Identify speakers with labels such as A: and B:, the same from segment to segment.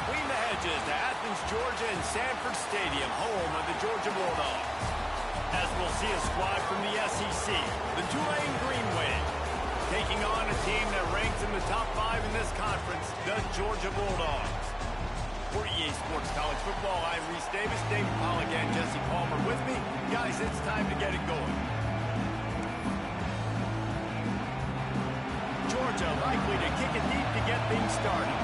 A: Between the hedges to Athens, Georgia and Sanford Stadium, home of the Georgia Bulldogs. As we'll see a squad from the SEC, the Tulane Green Wave, taking on a team that ranks in the top 5 in this conference, the Georgia Bulldogs. For EA Sports College Football, I'm Reese Davis, David Pollack, and Jesse Palmer with me. Guys, it's time to get it going. Georgia likely to kick it deep to get things started.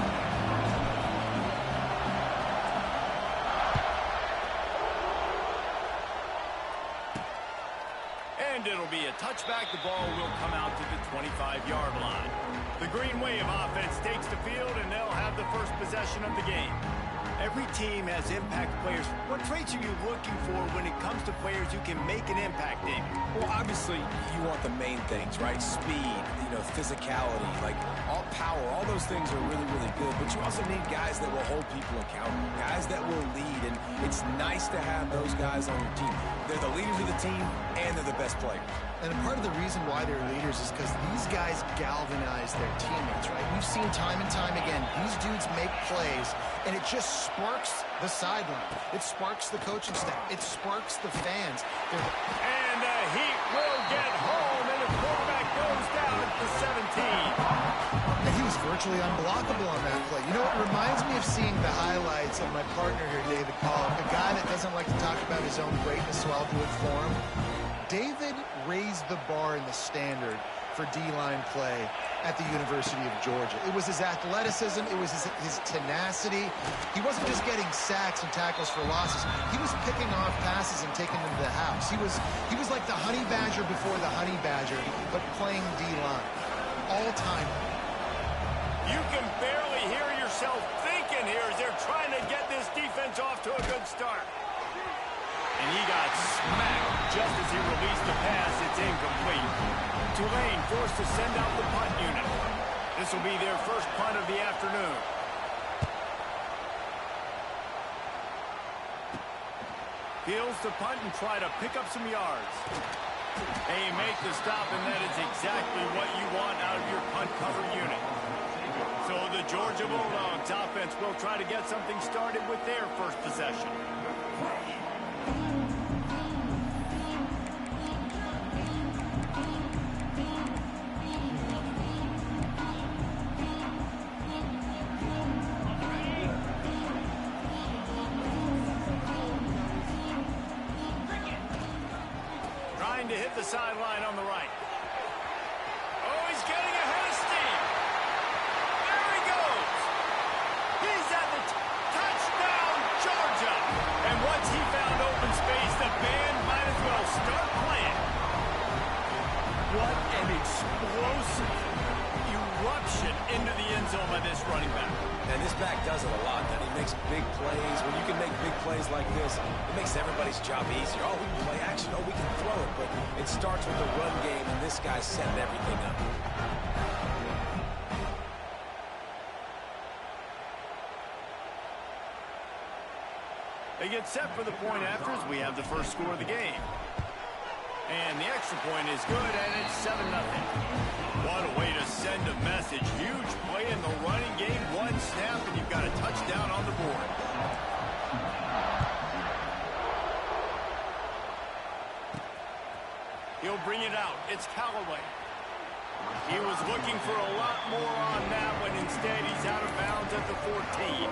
A: And it'll be a touchback. The ball will come out to the 25-yard line. The Green Wave offense takes the field, and they'll have the first possession of the game. Every team has impact players. What traits are you looking for when it comes to players who can make an impact, Dave?
B: Well, obviously, you want the main things, right? Speed, physicality, like all power, all those things are really, really good. But you also need guys that will hold people accountable, guys that will lead. And it's nice to have those guys on your team. They're the leaders of the team, and they're the best players.
C: And a part of the reason why they're leaders is because these guys galvanize their teammates, right? We've seen time and time again, these dudes make plays, and it just sparks the sideline. It sparks the coaching staff. It sparks the fans.
A: And the Heat will get home, and the quarterback goes down at the 17.
C: And he was virtually unblockable on that play. You know, it reminds me of seeing the highlights of my partner here, David Pollack, a guy that doesn't like to talk about his own greatness, so I'll do it for him. David raised the bar in the standard for D-line play at the University of Georgia. It was his athleticism. It was his tenacity. He wasn't just getting sacks and tackles for losses. He was picking off passes and taking them to the house. He was like the honey badger before the honey badger, but playing D-line. All-time.
A: You can barely hear yourself thinking here as they're trying to get this defense off to a good start. And he got smacked just as he released the pass. It's incomplete. Tulane forced to send out the punt unit. This will be their first punt of the afternoon. Fields to punt and try to pick up some yards. They make the stop, and that is exactly what you want out of your punt cover unit. So the Georgia Bulldogs offense will try to get something started with their first possession. To hit the sideline on the right. Oh, he's getting ahead of steam. There he goes. He's at the touchdown, Georgia. And once he found open space, the band might as well start playing. What an explosive eruption into the end zone by this running back.
B: And this back does it a lot. That he makes big plays. When you can make big plays like this, it makes everybody's job easier. Oh, we can play action. Oh, we can throw it. But it starts with the run game, and this guy's setting everything up.
A: They get set for the point after as we have the first score of the game. And the extra point is good, and it's 7-0. What a way to send a message. Huge play in the running game. One snap, and you've got a touchdown on the board. He'll bring it out. It's Callaway. He was looking for a lot more on that one. Instead, he's out of bounds at the 14.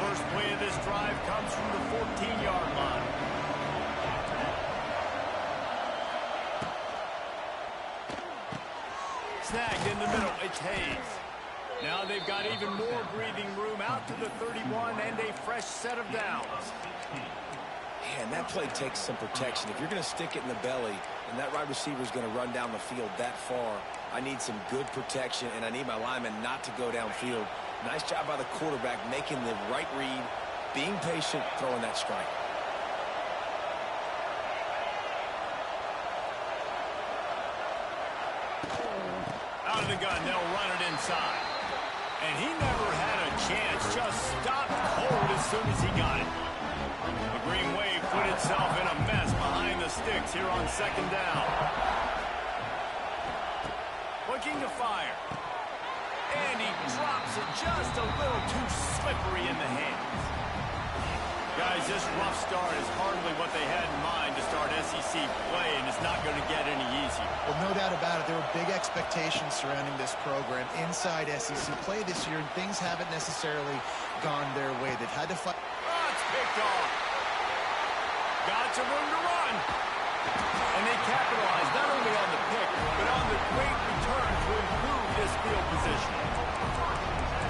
A: First play of this drive comes from the 14-yard line. Snagged in the middle. It's Hayes. Now they've got even more breathing room out to the 31 and a fresh set of downs.
B: Man, that play takes some protection. If you're going to stick it in the belly and that wide receiver is going to run down the field that far, I need some good protection, and I need my lineman not to go downfield. Nice job by the quarterback making the right read, being patient, throwing that strike.
A: Out of the gun, they'll run it inside. And he never had a chance, just stopped cold as soon as he got it. The Green Wave put itself in a mess behind the sticks here on second down. Looking to fire. And he drops it just a little too slippery in the hands. Guys, this rough start is hardly what they had in mind to start SEC play, and it's not going to get any easier.
C: Well, no doubt about it. There were big expectations surrounding this program inside SEC play this year, and things haven't necessarily gone their way. They've had to fight.
A: Oh, it's picked off. Got some room to run. And they capitalized not only on the pick, but on the great return to improve this field position.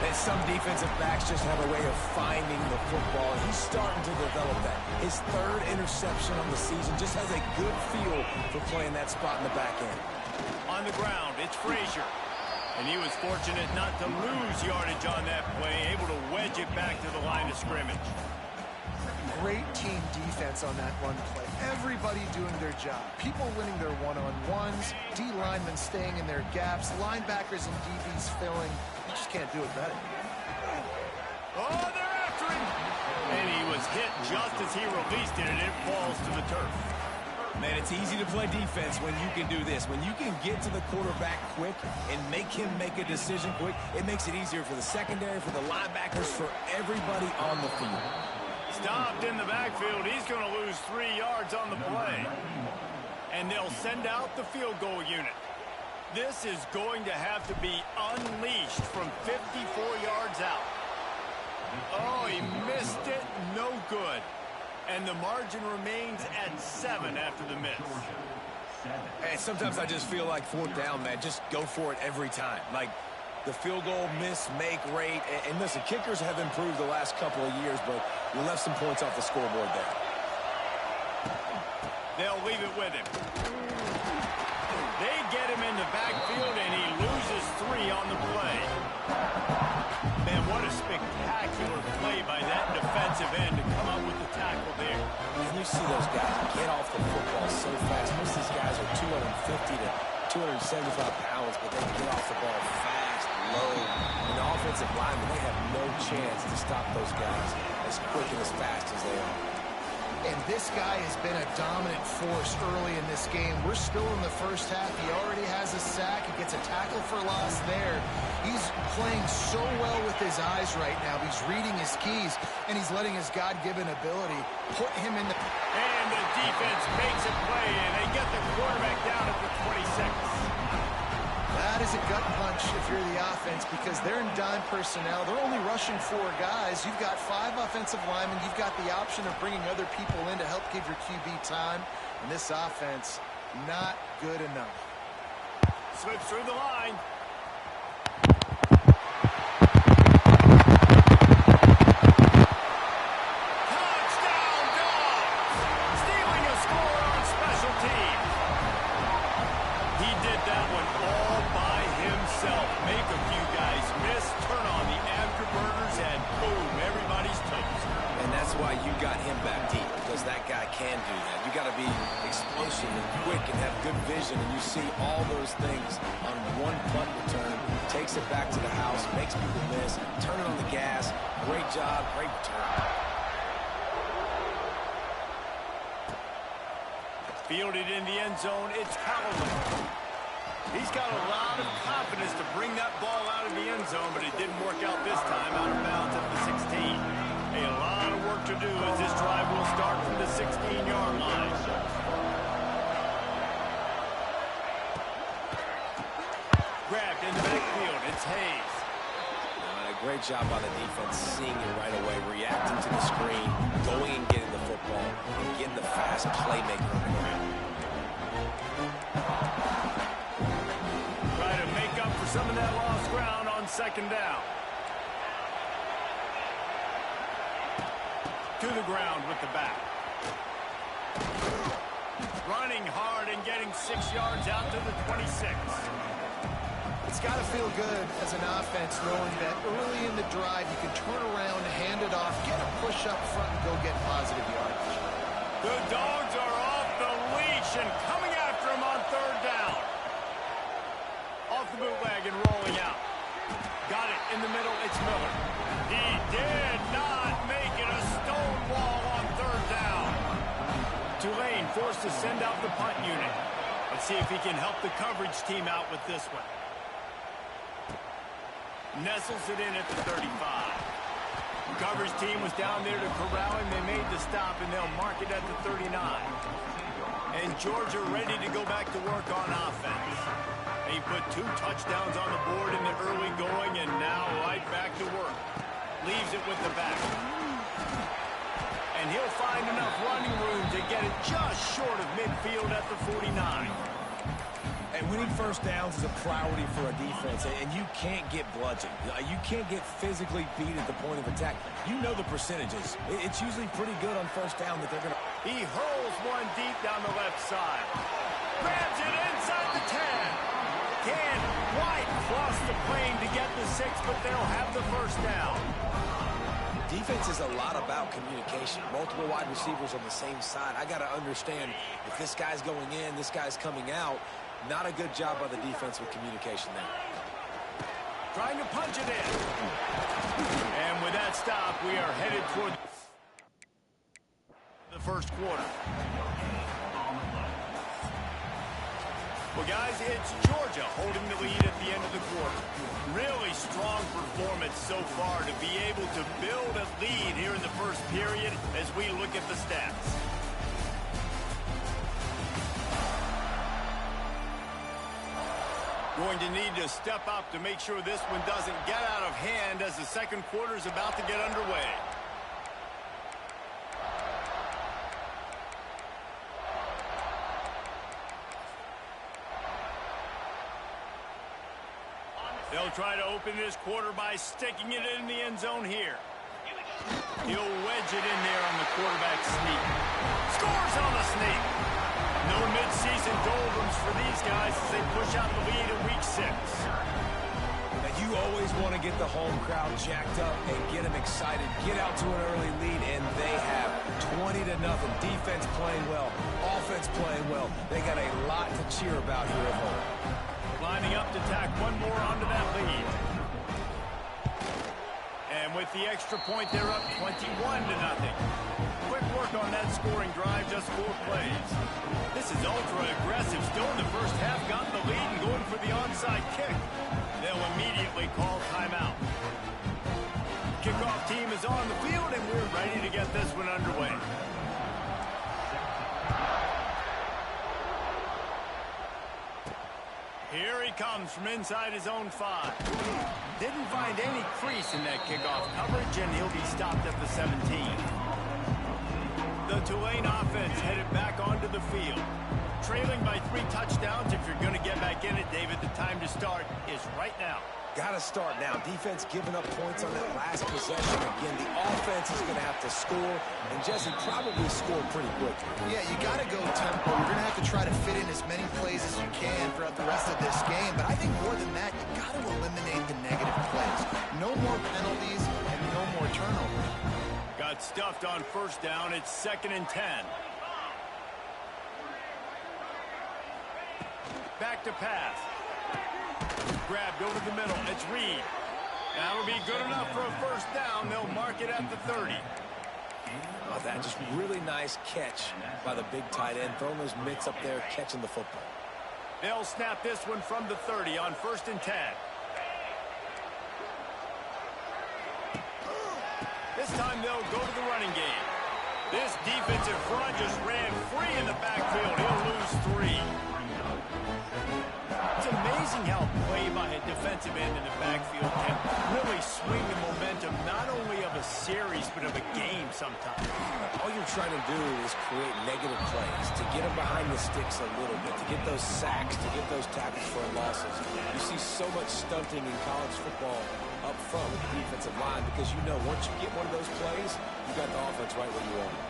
B: And some defensive backs just have a way of finding the football. He's starting to develop that. His third interception on the season just has a good feel for playing that spot in the back end.
A: On the ground, it's Frazier. And he was fortunate not to lose yardage on that play, able to wedge it back to the line of scrimmage.
C: Great team defense on that run play. Everybody doing their job. People winning their one-on-ones, D linemen staying in their gaps, linebackers and DBs filling. You just can't do it better.
A: Oh, they're after him! And he was hit just as he released it, and it falls to the turf.
B: Man, it's easy to play defense when you can do this. When you can get to the quarterback quick and make him make a decision quick, it makes it easier for the secondary, for the linebackers, for everybody on the field.
A: Stopped in the backfield. He's going to lose 3 yards on the play. And they'll send out the field goal unit. This is going to have to be unleashed from 54 yards out. Oh, he missed it. No good. And the margin remains at 7 after the miss.
B: Hey, sometimes I just feel like fourth down, man. Just go for it every time. Like, the field goal miss, make rate. And listen, kickers have improved the last couple of years, but we left some points off the scoreboard there.
A: They'll leave it with him. They get him in the backfield, and he loses 3 on the play. Man, what a spectacular play by that defensive end to come up with the tackle there.
B: And you see those guys get off the football so fast. Most of these guys are 250 to 275 pounds, but they get off the ball fast, low. And the offensive linemen, they have no chance to stop those guys as quick and as fast as they are.
C: And this guy has been a dominant force early in this game. We're still in the first half. He already has a sack. He gets a tackle for loss there. He's playing so well with his eyes right now. He's reading his keys, and he's letting his God-given ability put him in the...
A: And the defense makes a play, and they get the quarterback down at the 26.
C: That is a gut punch if you're the offense, because they're in dime personnel. They're only rushing 4 guys. You've got 5 offensive linemen. You've got the option of bringing other people in to help give your QB time. And this offense, not good enough.
A: Slips through the line. Touchdown, Dogs! Stealing a score on special teams. He did that one all by himself. Make a few guys miss, turn on the afterburners, and boom, everybody's toast.
B: And that's why you got him back deep, because that guy can do that. You got to be explosive and quick and have good vision, and you see all those things on one punt return. Takes it back to the house, makes people miss, turn it on the gas. Great job, great return.
A: Fielded in the end zone, it's Callaway. He's got a lot of confidence to bring that ball out of the end zone, but it didn't work out this time, out of bounds at the 16. A lot of work to do as this drive will start from the 16-yard line. Grabbed in the backfield, it's Hayes.
B: A great job by the defense, seeing it right away, reacting to the screen, going and getting the football, and getting the fast playmaker on the ground.
A: Try to make up for some of that lost ground on second down. To the ground with the back. Running hard and getting 6 yards out to the 26.
C: It's got to feel good as an offense knowing that early in the drive you can turn around, hand it off, get a push up front, and go get positive yardage.
A: The Dogs are off the leash and coming after him on third down. Off the bootleg and rolling out. Got it in the middle, it's Miller. He did not make it a stone wall on third down. Tulane forced to send out the punt unit. Let's see if he can help the coverage team out with this one. Nestles it in at the 35. Coverage team was down there to corral him. They made the stop, and they'll mark it at the 39. And Georgia ready to go back to work on offense. He put 2 touchdowns on the board in the early going, and now right back to work. Leaves it with the back. And he'll find enough running room to get it just short of midfield at the 49.
B: And winning first downs is a priority for a defense, and you can't get bludgeoned. You can't get physically beat at the point of attack. You know the percentages. It's usually pretty good on first down that they're going to...
A: He hurls one deep down the left side. Grabs it inside the 10. Can White cross the plane to get the 6, but they'll have the first down.
B: Defense is a lot about communication. Multiple wide receivers on the same side. I got to understand if this guy's going in, this guy's coming out. Not a good job by the defense with communication there.
A: Trying to punch it in. And with that stop, we are headed toward the first quarter. Well, guys, it's Georgia holding the lead at the end of the quarter. Really strong performance so far to be able to build a lead here in the first period as we look at the stats. Going to need to step up to make sure this one doesn't get out of hand as the second quarter is about to get underway. They'll try to open this quarter by sticking it in the end zone here. He'll wedge it in there on the quarterback sneak. Scores on the sneak. No mid-season doldrums for these guys as they push out the lead in week 6.
B: Now, you always want to get the home crowd jacked up and get them excited. Get out to an early lead, and they have 20-0. Defense playing well. Offense playing well. They got a lot to cheer about here at home.
A: Lining up to tack one more onto that lead. And with the extra point, they're up 21-0. Quick work on that scoring drive, just 4 plays. This is ultra-aggressive. Still in the first half, got the lead and going for the onside kick. They'll immediately call timeout. Kickoff team is on the field, and we're ready to get this one underway. Here he comes from inside his own 5. Didn't find any crease in that kickoff coverage, and he'll be stopped at the 17. The Tulane offense headed back onto the field. Trailing by 3 touchdowns. If you're going to get back in it, David, the time to start is right now.
B: Got to start now. Defense giving up points on that last possession. Again, the offense is going to have to score, and Jesse probably scored pretty quick.
C: Yeah, you got to go tempo. You're going to have to try to fit in as many plays as you can throughout the rest of this game. But I think more than that, you got to eliminate the negative plays. No more penalties and no more turnovers.
A: Got stuffed on first down. It's 2nd and 10. Back to pass. Grabbed over the middle. It's Reed. That'll be good enough for a first down. They'll mark it at the 30.
B: Oh, that just really nice catch by the big tight end. Throwing those mitts up there, catching the football.
A: They'll snap this one from the 30 on 1st and 10. This time they'll go to the running game. This defensive front just ran free in the backfield. He'll lose 3. It's amazing how play by a defensive end in the backfield can really swing the momentum not only of a series but of a game sometimes.
B: All you're trying to do is create negative plays, to get them behind the sticks a little bit, to get those sacks, to get those tackles for losses. You see so much stunting in college football up front with the defensive line because you know once you get one of those plays, you got the offense right where you want it.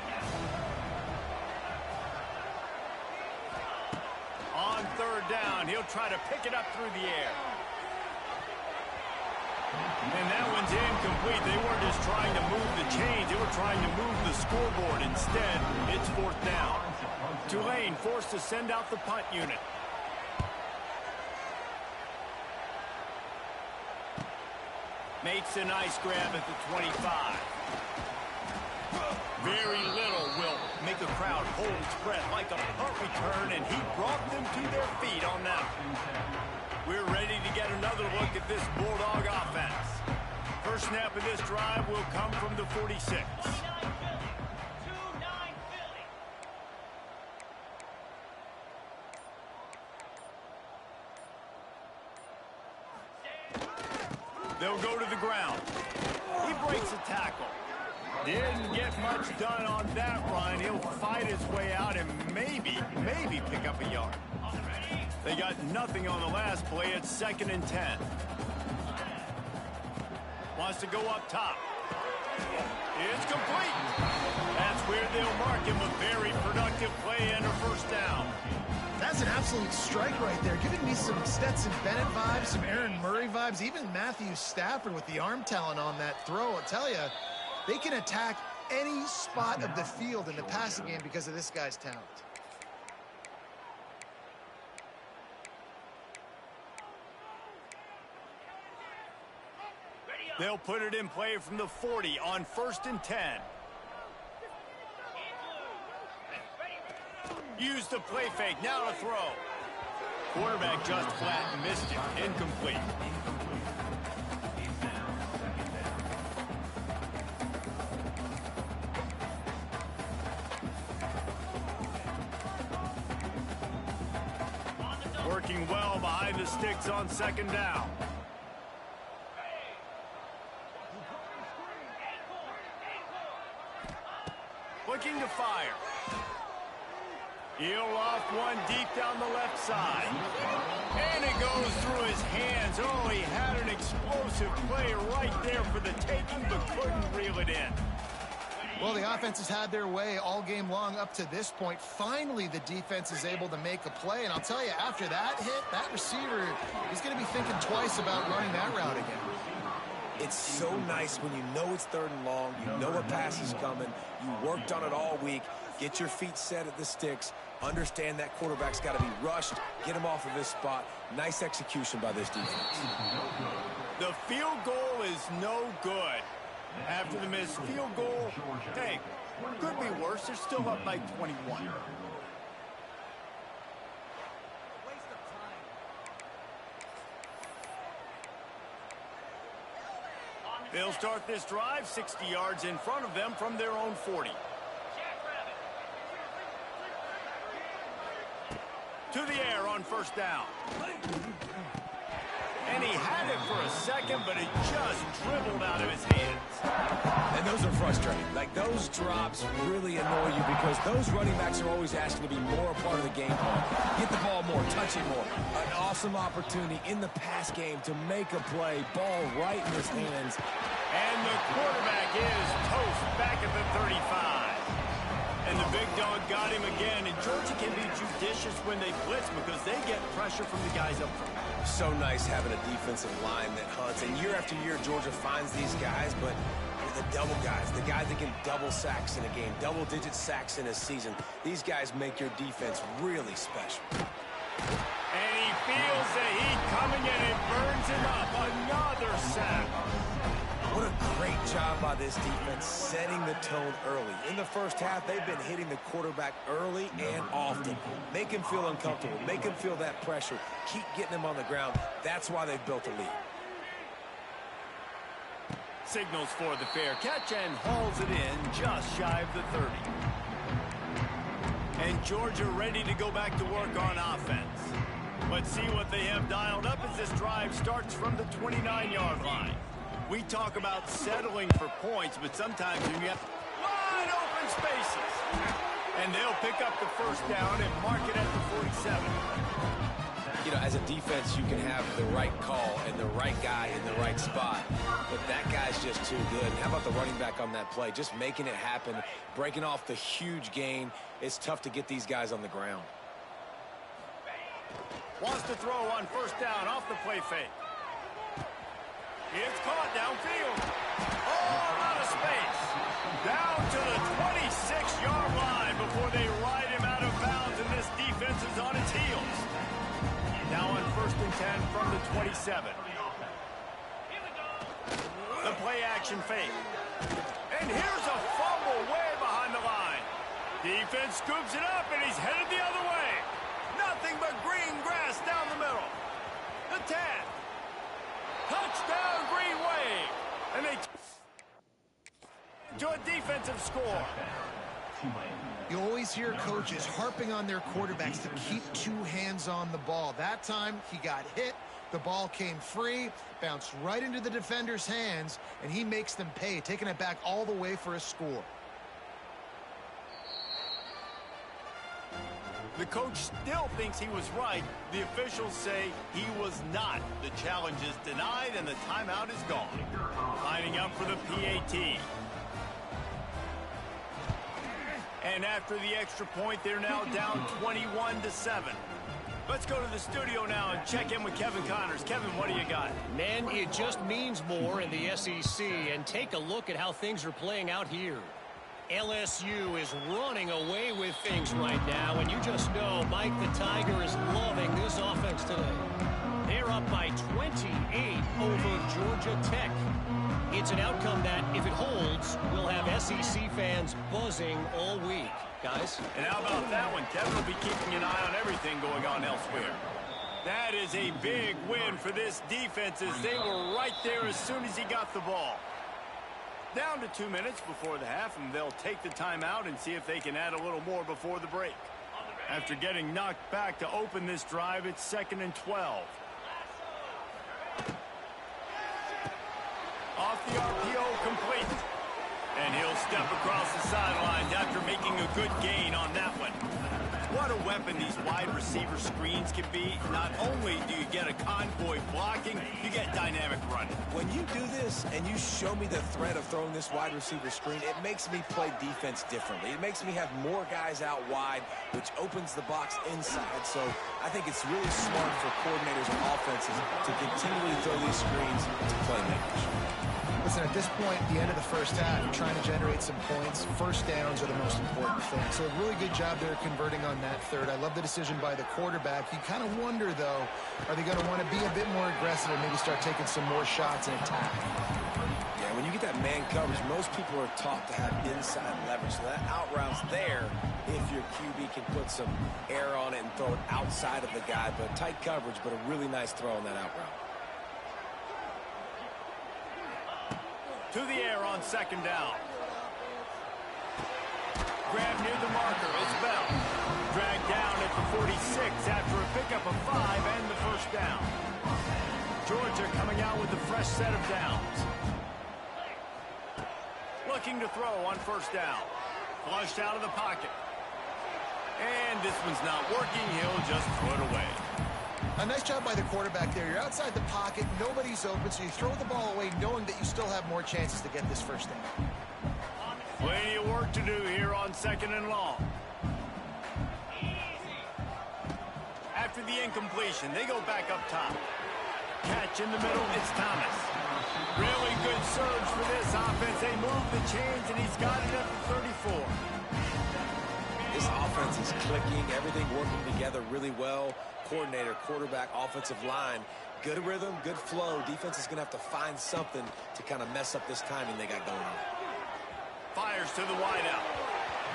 A: On 3rd down, he'll try to pick it up through the air. And that one's incomplete. They weren't just trying to move the chains. They were trying to move the scoreboard. Instead, it's 4th down. Tulane forced to send out the punt unit. Makes a nice grab at the 25. Very little will make a crowd hold its breath like a punt return, and he brought them to their feet on that one. We're ready to get another look at this Bulldog offense. First snap of this drive will come from the 46. They'll go to the ground. He breaks a tackle. Didn't get much done on that run. He'll fight his way out and maybe pick up a yard. They got nothing on the last play. It's 2nd and 10. Wants to go up top. It's complete. That's where they'll mark him a very productive play and a first down.
C: That's an absolute strike right there, giving me some Stetson Bennett vibes, some Aaron Murray vibes, even Matthew Stafford with the arm talent on that throw. I'll tell you, they can attack any spot of the field in the passing game because of this guy's talent.
A: They'll put it in play from the 40 on 1st and 10. Use the play fake, now to throw. Quarterback just flat missed it, incomplete. Working well behind the sticks on 2nd down. Looking to fire. He'll off one deep down the left side. And it goes through his hands. Oh, he had an explosive play right there for the taking, but couldn't reel it in.
C: Well, the offense has had their way all game long up to this point. Finally, the defense is able to make a play. And I'll tell you, after that hit, that receiver is going to be thinking twice about running that route again.
B: It's so nice when you know it's 3rd and long, you know a pass is coming, you worked on it all week, get your feet set at the sticks, understand that quarterback's got to be rushed, get him off of his spot. Nice execution by this defense.
A: The field goal is no good. After the missed field goal, hey, could be worse. They're still up by 21. They'll start this drive 60 yards in front of them from their own 40. To the air on 1st down. And he had it for a second, but it just dribbled out of his hands.
B: And those are frustrating. Like, those drops really annoy you because those running backs are always asking to be more a part of the game plan. Get the ball more, touch it more. An awesome opportunity in the pass game to make a play. Ball right in his hands.
A: And the quarterback is toast back at the 35. And the big dog got him again. And Georgia can be judicious when they blitz because they get pressure from the guys up front.
B: So nice having a defensive line that hunts. And year after year, Georgia finds these guys, but the double guys, the guys that can double sacks in a game, double-digit sacks in a season. These guys make your defense really special.
A: And he feels the heat coming and it burns him up. Another sack.
B: What a great job by this defense setting the tone early. In the first half, they've been hitting the quarterback early and often. Make him feel uncomfortable. Make him feel that pressure. Keep getting him on the ground. That's why they've built a lead.
A: Signals for the fair catch and hauls it in just shy of the 30. And Georgia ready to go back to work on offense. Let's see what they have dialed up as this drive starts from the 29-yard line. We talk about settling for points, but sometimes you have wide open spaces. And they'll pick up the first down and mark it at the 47.
B: You know, as a defense, you can have the right call and the right guy in the right spot. But that guy's just too good. And how about the running back on that play? Just making it happen, breaking off the huge gain. It's tough to get these guys on the ground.
A: Wants to throw on first down off the play fake. It's caught downfield. All out of space. Down to the 26-yard line before they ride him out of bounds, and this defense is on its heels. Now on 1st and 10 from the 27. The play action fake. And here's a fumble way behind the line. Defense scoops it up, and he's headed the other way. Nothing but green grass down the middle. The 10. Touchdown, Green Wave. And they to a defensive score.
C: You always hear coaches harping on their quarterbacks to keep two hands on the ball. That time, he got hit. The ball came free, bounced right into the defender's hands, and he makes them pay, taking it back all the way for a score.
A: The coach still thinks he was right. The officials say he was not. The challenge is denied, and the timeout is gone. Lining up for the PAT. And after the extra point, they're now down 21-7. Let's go to the studio now and check in with Kevin Connors. Kevin, what do you got?
D: Man, it just means more in the SEC, and take a look at how things are playing out here. LSU is running away with things right now, and you just know Mike the Tiger is loving this offense today. They're up by 28 over Georgia Tech. It's an outcome that, if it holds, will have SEC fans buzzing all week. Guys?
A: And how about that one? Kevin will be keeping an eye on everything going on elsewhere. That is a big win for this defense, as they were right there as soon as he got the ball. Down to 2 minutes before the half, and they'll take the timeout and see if they can add a little more before the break. After getting knocked back to open this drive, it's 2nd and 12. Off the RPO, complete. And he'll step across the sidelines after making a good gain on that one. What a weapon these wide receiver screens can be. Not only do you get a convoy blocking, you get dynamic running.
B: When you do this and you show me the threat of throwing this wide receiver screen, it makes me play defense differently. It makes me have more guys out wide, which opens the box inside. So I think it's really smart for coordinators and offenses to continually throw these screens to playmakers.
C: Listen, at this point, at the end of the first half, you're trying to generate some points. First downs are the most important thing. So a really good job there converting on that third. I love the decision by the quarterback. You kind of wonder, though, are they going to want to be a bit more aggressive and maybe start taking some more shots and attack?
B: Yeah, when you get that man coverage, most people are taught to have inside leverage. So that out route's there if your QB can put some air on it and throw it outside of the guy. But tight coverage, but a really nice throw on that out route.
A: To the air on 2nd down. Grab near the marker. It's Bell. Dragged down at the 46 after a pickup of 5 and the first down. Georgia coming out with a fresh set of downs. Looking to throw on 1st down. Flushed out of the pocket. And this one's not working. He'll just throw it away.
C: A nice job by the quarterback there. You're outside the pocket, nobody's open, so you throw the ball away knowing that you still have more chances to get this first down.
A: Plenty of work to do here on 2nd and long. After the incompletion, they go back up top. Catch in the middle, it's Thomas. Really good surge for this offense. They move the chains, and he's got it at the 34.
B: This offense is clicking, everything working together really well. Coordinator, quarterback, offensive line, good rhythm, good flow. Defense is going to have to find something to kind of mess up this timing they got going on.
A: Fires to the wideout.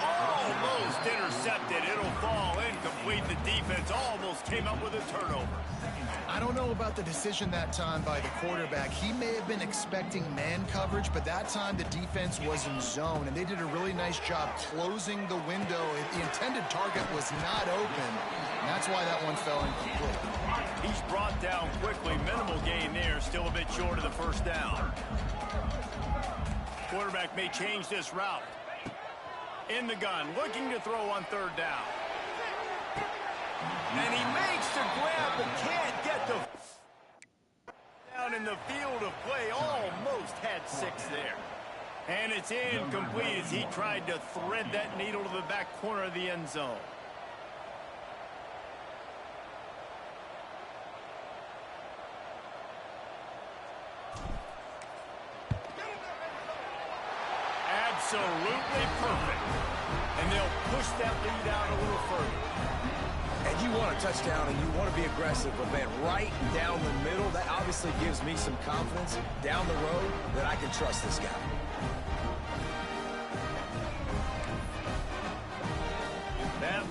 A: Almost intercepted. It'll fall incomplete. The defense almost came up with a turnover.
C: I don't know about the decision that time by the quarterback. He may have been expecting man coverage, but that time the defense was in zone, and they did a really nice job closing the window. The intended target was not open, and that's why that one fell incomplete.
A: He's brought down quickly. Minimal gain there. Still a bit short of the first down. Quarterback may change this route. In the gun, looking to throw on 3rd down. And he makes the grab, but can't get the down in the field of play. Almost had 6 there. And it's incomplete as he tried to thread that needle to the back corner of the end zone. Absolutely perfect. And they'll push that lead out a little further.
B: And you want a touchdown and you want to be aggressive, but man, right down the middle, that obviously gives me some confidence down the road that I can trust this guy.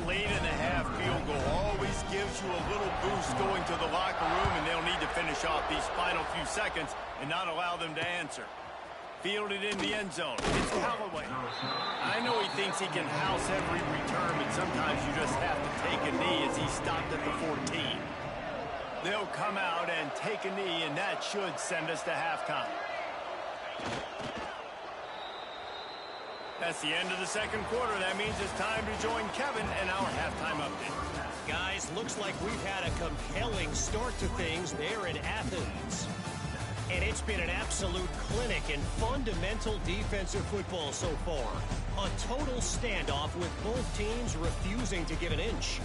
A: late-in-the-half field goal always gives you a little boost going to the locker room, and they'll need to finish off these final few seconds and not allow them to answer. Fielded in the end zone. It's Callaway. I know he thinks he can house every return, but sometimes you just have to take a knee as he stopped at the 14. They'll come out and take a knee, and that should send us to halftime. That's the end of the second quarter. That means it's time to join Kevin and our halftime update.
D: Guys, looks like we've had a compelling start to things there in Athens. And it's been an absolute clinic in fundamental defensive football so far. A total standoff with both teams refusing to give an inch.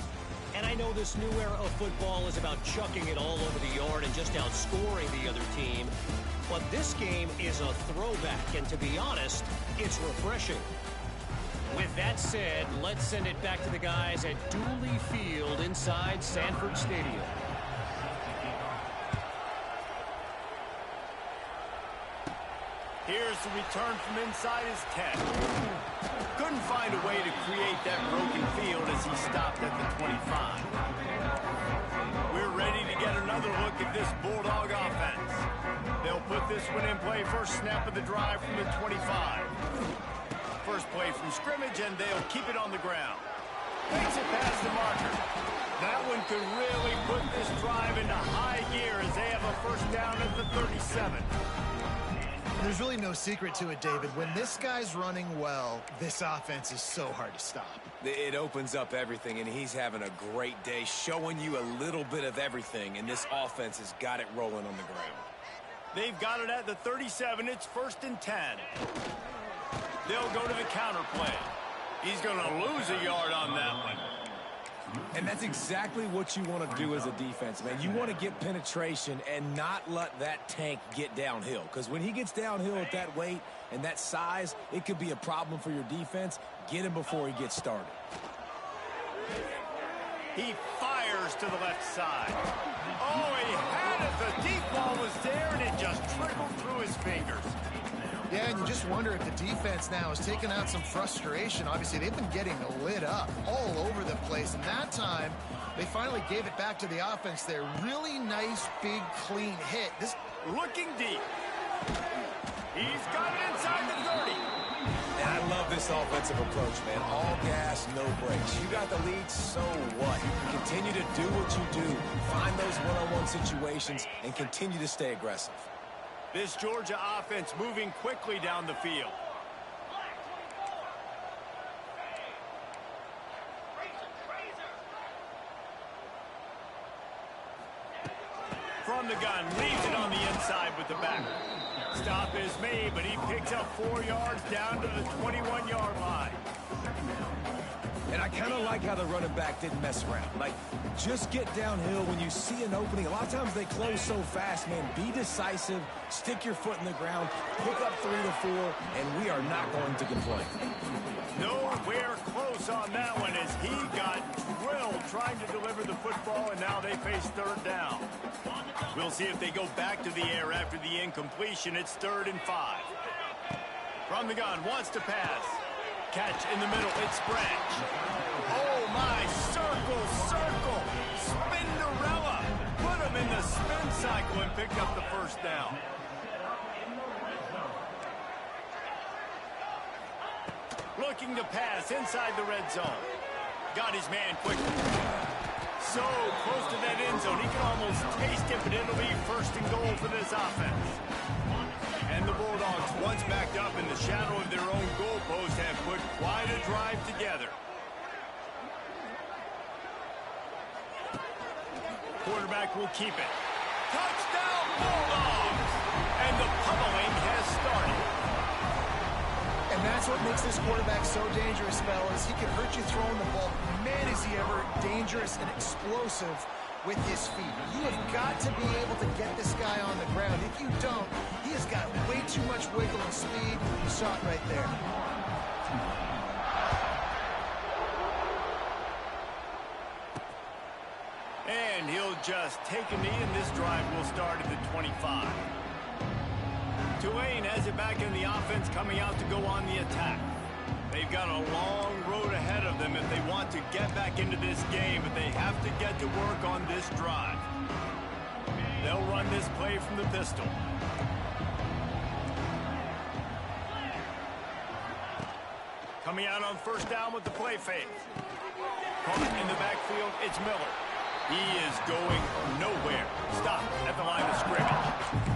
D: And I know this new era of football is about chucking it all over the yard and just outscoring the other team. But this game is a throwback, and to be honest, it's refreshing. With that said, let's send it back to the guys at Dooley Field inside Sanford Stadium.
A: Here's the return from inside his 10. Couldn't find a way to create that broken field as he stopped at the 25. We're ready to get another look at this Bulldog offense. They'll put this one in play first snap of the drive from the 25. First play from scrimmage, and they'll keep it on the ground. Takes it past the marker. That one could really put this drive into high gear as they have a first down at the 37.
C: There's really no secret to it, David. When this guy's running well, this offense is so hard to stop.
B: It opens up everything, and he's having a great day, showing you a little bit of everything, and this offense has got it rolling on the ground.
A: They've got it at the 37. It's 1st and 10. They'll go to the counter play. He's going to lose a yard on that one.
B: And that's exactly what you want to do as a defense, man. You want to get penetration and not let that tank get downhill. Because when he gets downhill at that weight and that size, it could be a problem for your defense. Get him before he gets started.
A: He fires to the left side. Oh, he had it. The deep ball was there, and it just trickled through his fingers.
C: Yeah, and you just wonder if the defense now has taken out some frustration. Obviously, they've been getting lit up all over the place. And that time, they finally gave it back to the offense there. Really nice, big, clean hit. This
A: looking deep. He's got it inside the 30.
B: And I love this offensive approach, man. All gas, no brakes. You got the lead, so what? Continue to do what you do. Find those one-on-one situations and continue to stay aggressive.
A: This Georgia offense moving quickly down the field. From the gun, leaves it on the inside with the back. Stop is made, but he picks up 4 yards down to the 21-yard line.
B: And I kind of like how the running back didn't mess around. Like, just get downhill when you see an opening. A lot of times they close so fast, man. Be decisive, stick your foot in the ground, pick up 3 to 4, and we are not going to complain.
A: Nowhere close on that one as he got drilled trying to deliver the football, and now they face 3rd down. We'll see if they go back to the air after the incompletion. It's 3rd and 5. From the gun, wants to pass. Catch in the middle, it's Branch. Oh my, circle, Spinderella. Put him in the spin cycle and picked up the first down. Looking to pass inside the red zone. Got his man quickly. So close to that end zone, he can almost taste it, but it'll be 1st and goal for this offense. And the Bulldogs, once backed up in the shadow of their own goalpost, have put quite a drive together. Quarterback will keep it. Touchdown, Bulldogs! And the pummeling has started.
C: And that's what makes this quarterback so dangerous, fellas. He can hurt you throwing the ball. Man, is he ever dangerous and explosive with his feet. You have got to be able to get this guy on the ground. If you don't, he has got way too much wiggle and speed. You saw it right there.
A: And he'll just take a knee, and this drive will start at the 25. Tulane has it back in the offense, coming out to go on the attack. They've got a long road ahead of them if they want to get back into this game, but they have to get to work on this drive. They'll run this play from the pistol. Coming out on first down with the play fake. Caught in the backfield, it's Miller. He is going nowhere. Stop at the line of scrimmage.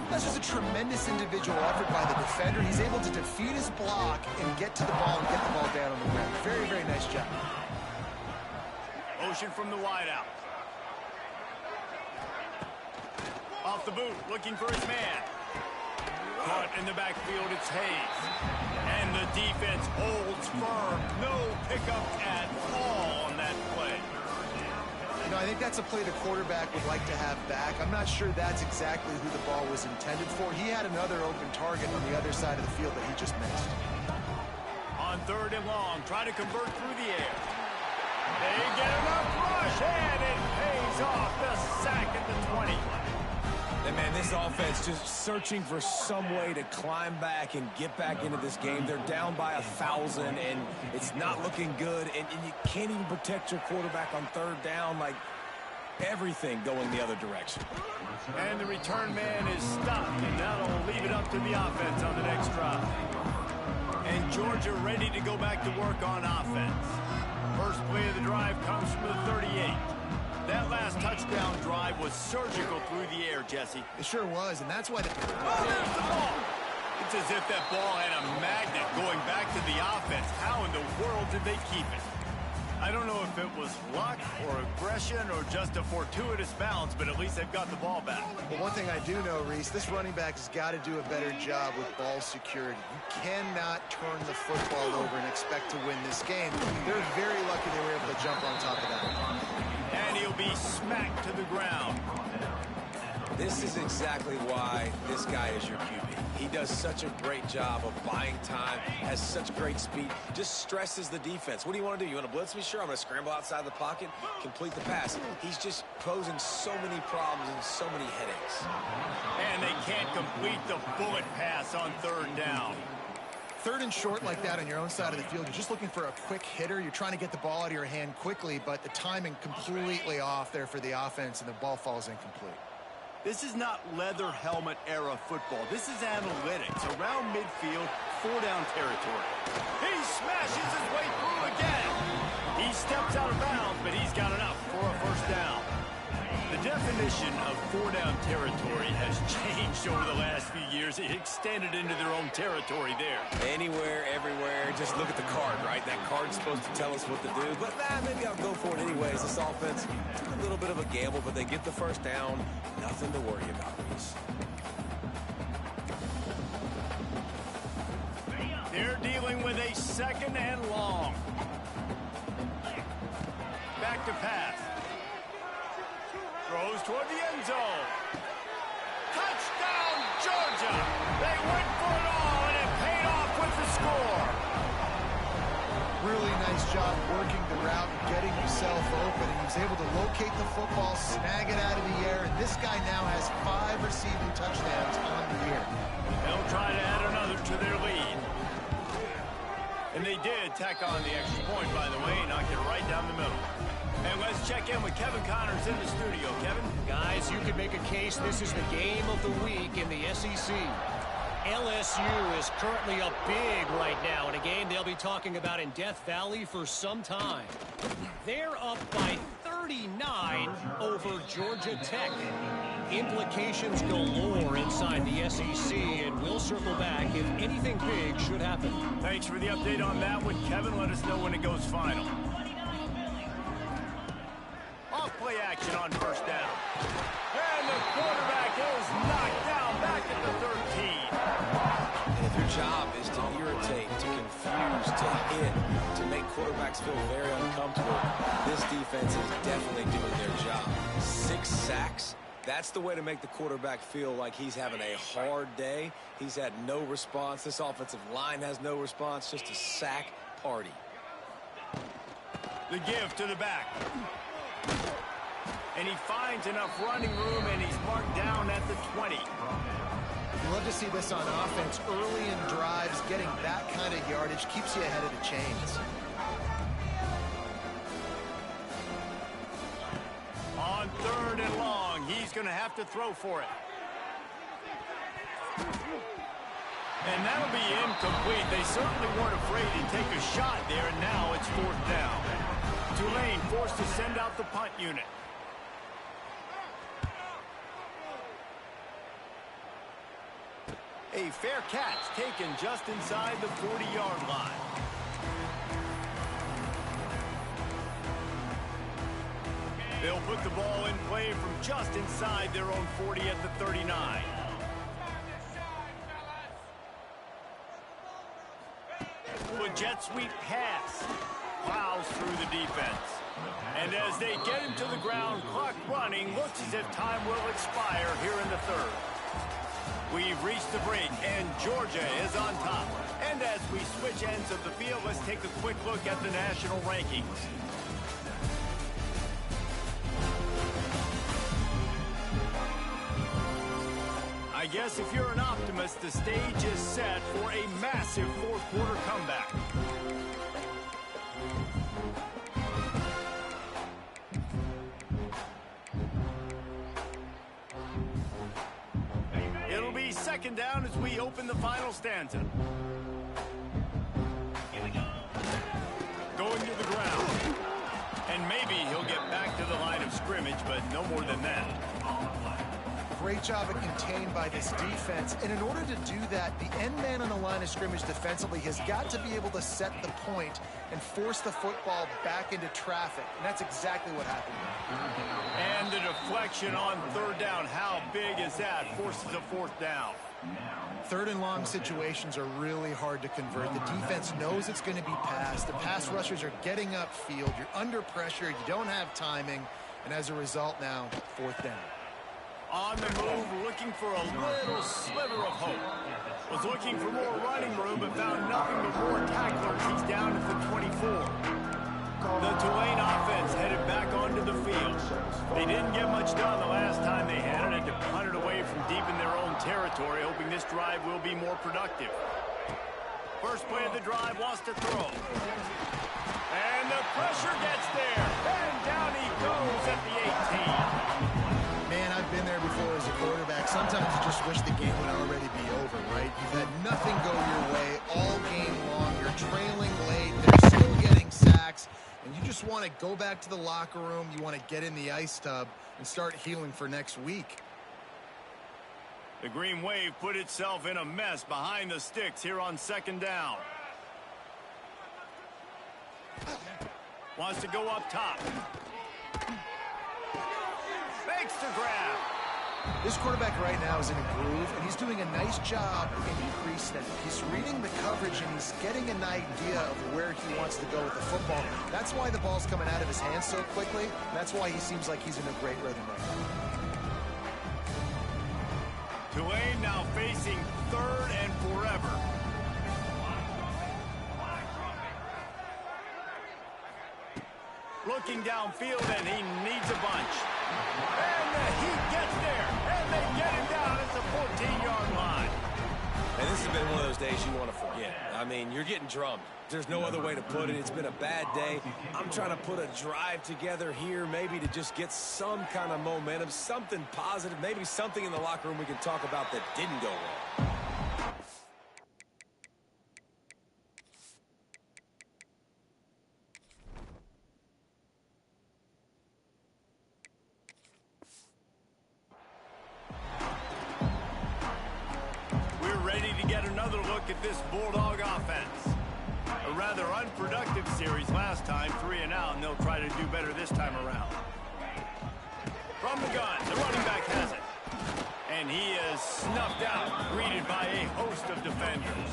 C: That's just a tremendous individual effort by the defender. He's able to defeat his block and get to the ball and get the ball down on the ground. Very, very nice job.
A: Motion from the wideout. Off the boot, looking for his man. Caught in the backfield, it's Hayes. And the defense holds firm. No pickup at all on that play.
C: You know, I think that's a play the quarterback would like to have back. I'm not sure that's exactly who the ball was intended for. He had another open target on the other side of the field that he just missed.
A: On third and long, try to convert through the air. They get enough rush, and it pays off. The sack at the 20.
B: And man, this offense just searching for some way to climb back and get back into this game. They're down by 1,000, and it's not looking good. And you can't even protect your quarterback on third down. Like, everything going the other direction.
A: And the return man is stopped, and that'll leave it up to the offense on the next drive. And Georgia ready to go back to work on offense. First play of the drive comes from the 38. That last touchdown drive was surgical through the air, Jesse.
C: It sure was, and that's why...
A: Oh, there's the ball! It's as if that ball had a magnet going back to the offense. How in the world did they keep it? I don't know if it was luck or aggression or just a fortuitous bounce, but at least they've got the ball back.
C: Well, one thing I do know, Reese, this running back has got to do a better job with ball security. You cannot turn the football over and expect to win this game. They're very lucky they were able to jump on top of that.
A: And he'll be smacked to the ground.
B: This is exactly why this guy is your QB. He does such a great job of buying time, has such great speed, just stresses the defense. What do you want to do? You want to blitz me? Sure, I'm going to scramble outside the pocket, complete the pass. He's just posing so many problems and so many headaches.
A: And they can't complete the bullet pass on third down.
C: Third and short like that on your own side of the field, you're just looking for a quick hitter. You're trying to get the ball out of your hand quickly, but the timing completely off there for the offense, and the ball falls incomplete.
A: This is not leather helmet era football. This is analytics. Around midfield, 4-down territory. He smashes his way through again. He steps out of bounds, but he's got enough for a first down. The definition of 4-down territory has changed over the last few years. It extended into their own territory there.
B: Anywhere, everywhere, just look at the card, right? That card's supposed to tell us what to do, but maybe I'll go for it anyways. This offense, a little bit of a gamble, but they get the first down. Nothing to worry about, Reese.
A: They're dealing with a second and long. Back to pass. Throws toward the end zone. Touchdown, Georgia! They went for it all, and it paid off with the score.
C: Really nice job working the route and getting himself open. And he was able to locate the football, snag it out of the air, and this guy now has 5 receiving touchdowns on the year.
A: They'll try to add another to their lead. And they did tack on the extra point, by the way, knock it right down the middle. And let's check in with Kevin Connors in the studio. Kevin?
D: Guys, you could make a case this is the game of the week in the SEC. LSU is currently up big right now in a game they'll be talking about in Death Valley for some time. They're up by 39 over Georgia Tech. Implications galore inside the SEC, and we'll circle back if anything big should happen.
A: Thanks for the update on that one, Kevin. Let us know when it goes final. Off-play action on first down. And the quarterback is knocked down back at the 13.
B: And if your job is to irritate, to confuse, to hit, to make quarterbacks feel very uncomfortable, this defense is definitely doing their job. 6 sacks. That's the way to make the quarterback feel like he's having a hard day. He's had no response. This offensive line has no response. Just a sack party.
A: The give to the back. And he finds enough running room, and he's marked down at the 20.
C: You love to to see this on offense. Early in drives, getting that kind of yardage keeps you ahead of the chains.
A: On 3rd and long, he's going to have to throw for it. And that'll be incomplete. They certainly weren't afraid to take a shot there, and now it's 4th down. Tulane forced to send out the punt unit. A fair catch taken just inside the 40-yard line. They'll put the ball in play from just inside their own 40 at the 39. A jet sweep pass plows through the defense. And as they get him to the ground, clock running, looks as if time will expire here in the 3rd. We've reached the break, and Georgia is on top. And as we switch ends of the field, let's take a quick look at the national rankings. I guess if you're an optimist, the stage is set for a massive 4th quarter comeback. It'll be 2nd down as we open the final stanza. Going to the ground. And maybe he'll get back to the line of scrimmage, but no more than that.
C: Great job of contained by this defense. And in order to do that, the end man on the line of scrimmage defensively has got to be able to set the point and force the football back into traffic. And that's exactly what happened.
A: And the deflection on 3rd down. How big is that? Forces a 4th down.
C: 3rd and long situations are really hard to convert. The defense knows it's going to be passed. The pass rushers are getting upfield. You're under pressure. You don't have timing. And as a result now, 4th down.
A: On the move, looking for a little sliver of hope. Was looking for more running room, but found nothing but more tacklers. He's down at the 24. The Tulane offense headed back onto the field. They didn't get much done the last time they had it, and to punt it away from deep in their own territory, hoping this drive will be more productive. First play of the drive, wants to throw. And the pressure gets there. And down he goes at the 18.
C: Man, I've been there before as a quarterback. Sometimes you just wish the game would already be over, right? You've had nothing go your way all game long. You're trailing late. They're still getting sacks. And you just want to go back to the locker room. You want to get in the ice tub and start healing for next week.
A: The Green Wave put itself in a mess behind the sticks here on 2nd down. Wants to go up top. Makes the grab.
C: This quarterback right now is in a groove, and he's doing a nice job in pre-snap. He's reading the coverage, and he's getting an idea of where he wants to go with the football. That's why the ball's coming out of his hands so quickly, and that's why he seems like he's in a great rhythm right now.
A: Tulane now facing 3rd and forever. Looking downfield, and he needs a bunch. And the Heat gets there, and they get him down at the 14-yard line.
B: And this has been one of those days you want to forget. I mean, you're getting drummed. There's no other way to put it. It's been a bad day. I'm trying to put a drive together here, maybe to just get some kind of momentum, something positive, maybe something in the locker room we can talk about that didn't go wrong.
A: At this Bulldog offense. A rather unproductive series last time, 3 and out, and they'll try to do better this time around. From the gun, the running back has it. And he is snuffed out, greeted by a host of defenders.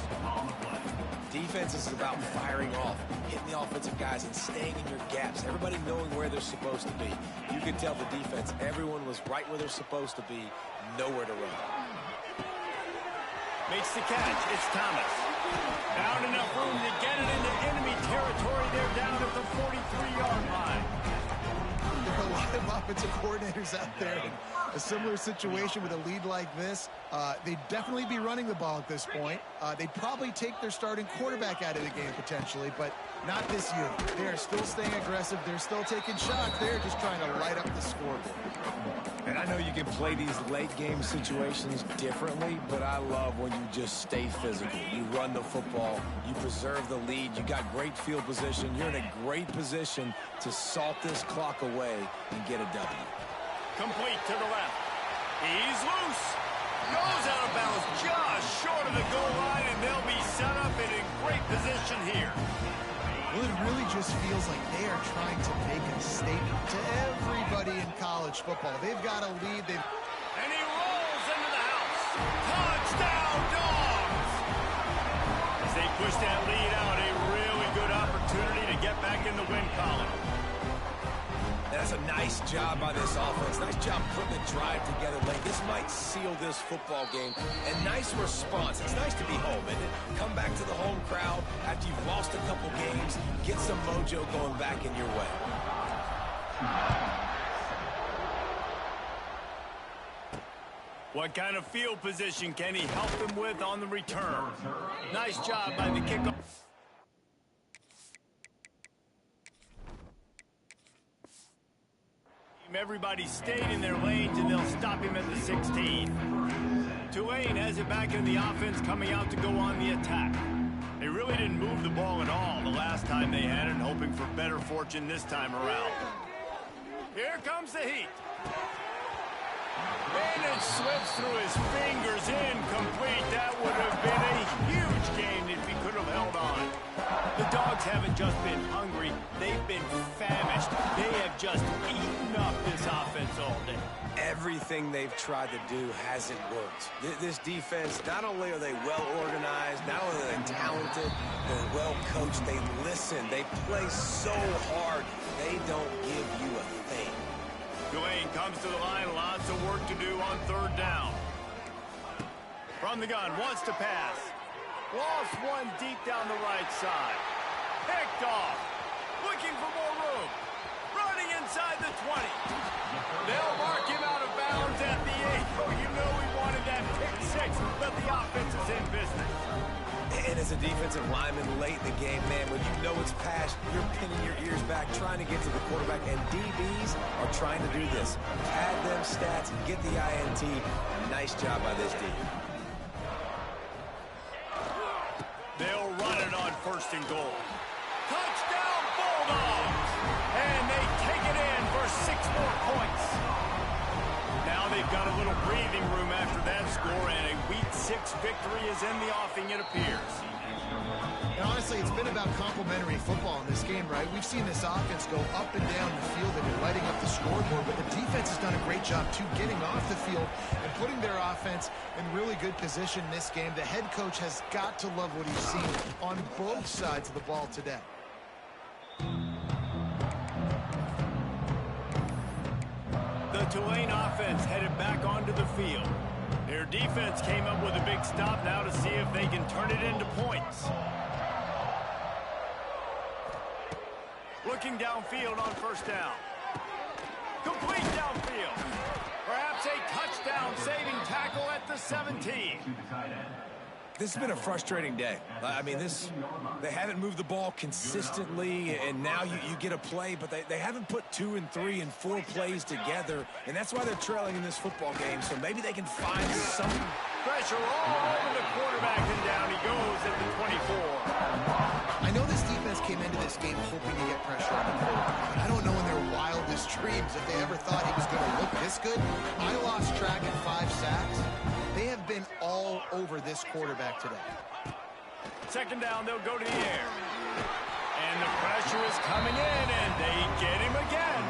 B: Defense is about firing off, hitting the offensive guys and staying in your gaps. Everybody knowing where they're supposed to be. You can tell the defense, everyone was right where they're supposed to be, nowhere to run.
A: Makes the catch. It's Thomas. Found enough room to get it into enemy territory. They're down at the 43-yard line.
C: The lot of offensive coordinators out there in a similar situation with a lead like this. They'd definitely be running the ball at this point. They'd probably take their starting quarterback out of the game potentially, but not this year. They are still staying aggressive. They're still taking shots. They're just trying to light up the scoreboard.
B: And I know you can play these late game situations differently, but I love when you just stay physical. You run the football, you preserve the lead, you got great field position, you're in a great position to salt this clock away and get a W.
A: Complete to the left. He's loose. Goes out of bounds just short of the goal line, and they'll be set up in a great position here.
C: Well, it really just feels like they are trying to make a statement to everybody in college football. They've got a lead.
A: And he rolls into the house. Touchdown, Dogs! As they push that lead out, a really good opportunity to get back in the win column.
B: That's a nice job by this offense. Nice job putting the drive together late. This might seal this football game. And nice response. It's nice to be home, isn't it? Come back to the home crowd after you've lost a couple games. Get some mojo going back in your way.
A: What kind of field position can he help them with on the return? Nice job by the kickoff. Everybody stayed in their lanes, and they'll stop him at the 16. Tulane has it back in the offense, coming out to go on the attack. They really didn't move the ball at all the last time they had it, hoping for better fortune this time around. Here comes the heat. And it slips through his fingers, incomplete. That would have been a huge game if he could have held on. The Dogs haven't just been hungry, they've been famished. They have just eaten up this offense all day.
B: Everything they've tried to do hasn't worked. This defense, not only are they well organized, not only are they talented, they're well coached, they listen, they play so hard, they don't give you a thing.
A: Tulane comes to the line, lots of work to do on third down. From the gun, wants to pass. Lost one deep down the right side. Picked off. Looking for more room. Running inside the 20. They'll mark him out of bounds at the 8. Oh, you know he wanted that pick 6, but the offense is in business.
B: And as a defensive lineman late in the game, man, when you know it's past, you're pinning your ears back, trying to get to the quarterback, and DBs are trying to do this. Pad them stats and get the INT. Nice job by this D.
A: They'll run it on 1st and goal. Touchdown, Bulldogs! And they take it in for 6 more points. Now they've got a little breathing room after that score, and a Week 6 victory is in the offing, it appears.
C: And honestly, it's been about complementary football in this game, right? We've seen this offense go up and down the field and they're lighting up the scoreboard, but the defense has done a great job, too, getting off the field and putting their offense in really good position in this game. The head coach has got to love what he's seen on both sides of the ball today.
A: The Tulane offense headed back onto the field. Their defense came up with a big stop now to see if they can turn it into points. Looking downfield on 1st down. Complete downfield. Perhaps a touchdown-saving tackle at the 17.
B: This has been a frustrating day. I mean, they haven't moved the ball consistently, and now you get a play, but they haven't put 2 and 3 and 4 plays together, and that's why they're trailing in this football game, so maybe they can find some
A: pressure all over the quarterback, and down he goes at the 24.
C: I know this defense came into this game hoping to get pressure on the quarterback, but I don't know in their wildest dreams if they ever thought he was going to look this good. I lost track at 5 sacks. They have been all over this quarterback today.
A: 2nd down, they'll go to the air. And the pressure is coming in, and they get him again.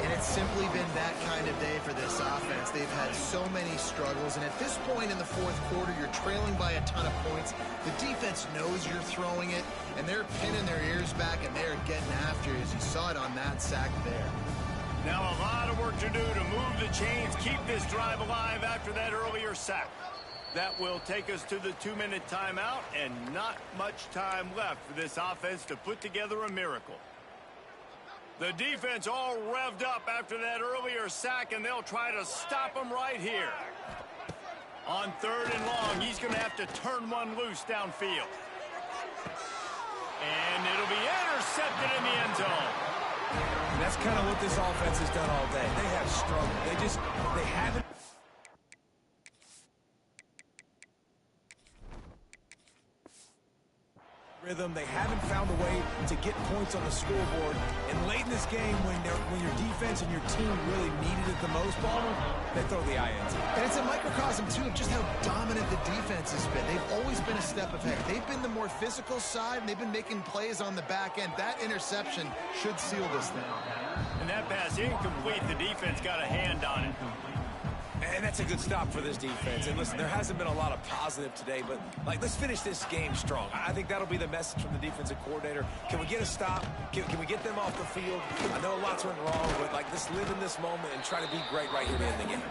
C: And it's simply been that kind of day for this offense. They've had so many struggles, and at this point in the 4th quarter, you're trailing by a ton of points. The defense knows you're throwing it, and they're pinning their ears back, and they're getting after you, as you saw it on that sack there.
A: Now a lot of work to do to move the chains, keep this drive alive after that earlier sack. That will take us to the 2-minute timeout, and not much time left for this offense to put together a miracle. The defense all revved up after that earlier sack, and they'll try to stop him right here. On 3rd and long, he's going to have to turn one loose downfield. And it'll be intercepted in the end zone.
B: That's kind of what this offense has done all day. They have struggled. They haven't. Rhythm. They haven't found a way to get points on the scoreboard. And late in this game, when your defense and your team really needed it the most, Palmer, they throw the eye into it.
C: And it's a microcosm, too, of just how dominant the defense has been. They've always been a step ahead. They've been the more physical side, and they've been making plays on the back end. That interception should seal this thing.
A: And that pass incomplete. The defense got a hand on it.
B: And that's a good stop for this defense. And listen, there hasn't been a lot of positive today, but let's finish this game strong. I think that'll be the message from the defensive coordinator. Can we get a stop? Can we get them off the field? I know lots went wrong, but let's live in this moment and try to be great right here to end the game.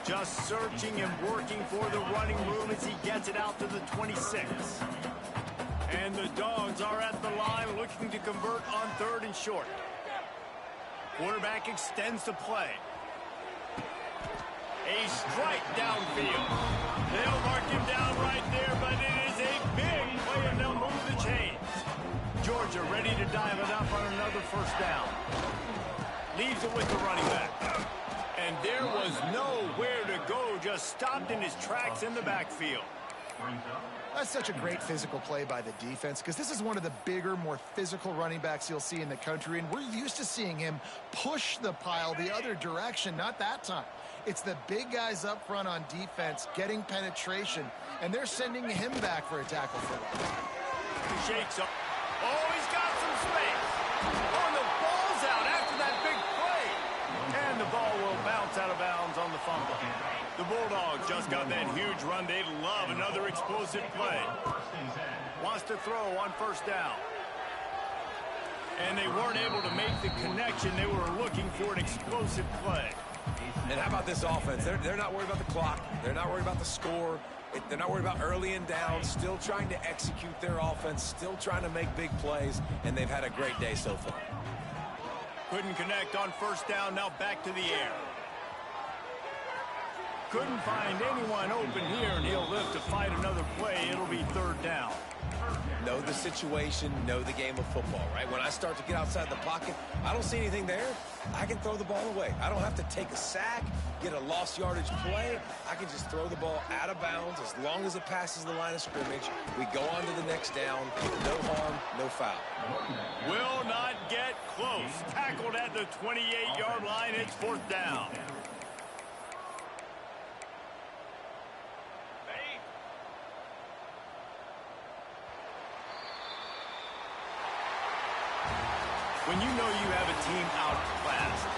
A: Just searching and working for the running room as he gets it out to the 26. And the Dogs are at the line looking to convert on 3rd and short. Quarterback extends the play. A strike downfield. They'll mark him down right there, but it is a big play, and they'll move the chains. Georgia ready to dial it up on another 1st down. Leaves it with the running back. And there was nowhere to go, just stopped in his tracks in the backfield.
C: That's such a great physical play by the defense, because this is one of the bigger, more physical running backs you'll see in the country, and we're used to seeing him push the pile the other direction. Not that time. It's the big guys up front on defense getting penetration, and they're sending him back for a tackle for them.
A: Shakes up. Oh, he's got some space. Oh, and the ball's out after that big play. And the ball will bounce out of bounds on the fumble. The Bulldogs just got that huge run. They'd love another explosive play. Wants to throw on 1st down. And they weren't able to make the connection. They were looking for an explosive play.
B: And how about this offense? They're not worried about the clock. They're not worried about the score. They're not worried about early and down. Still trying to execute their offense. Still trying to make big plays. And they've had a great day so far.
A: Couldn't connect on 1st down. Now back to the air. Couldn't find anyone open here, and he'll live to fight another play. It'll be 3rd down.
B: Know the situation, know the game of football, right? When I start to get outside the pocket, I don't see anything there. I can throw the ball away. I don't have to take a sack, get a lost yardage play. I can just throw the ball out of bounds as long as it passes the line of scrimmage. We go on to the next down. No harm, no foul.
A: Will not get close. Tackled at the 28-yard line. It's 4th down. When you know you have a team outclassed,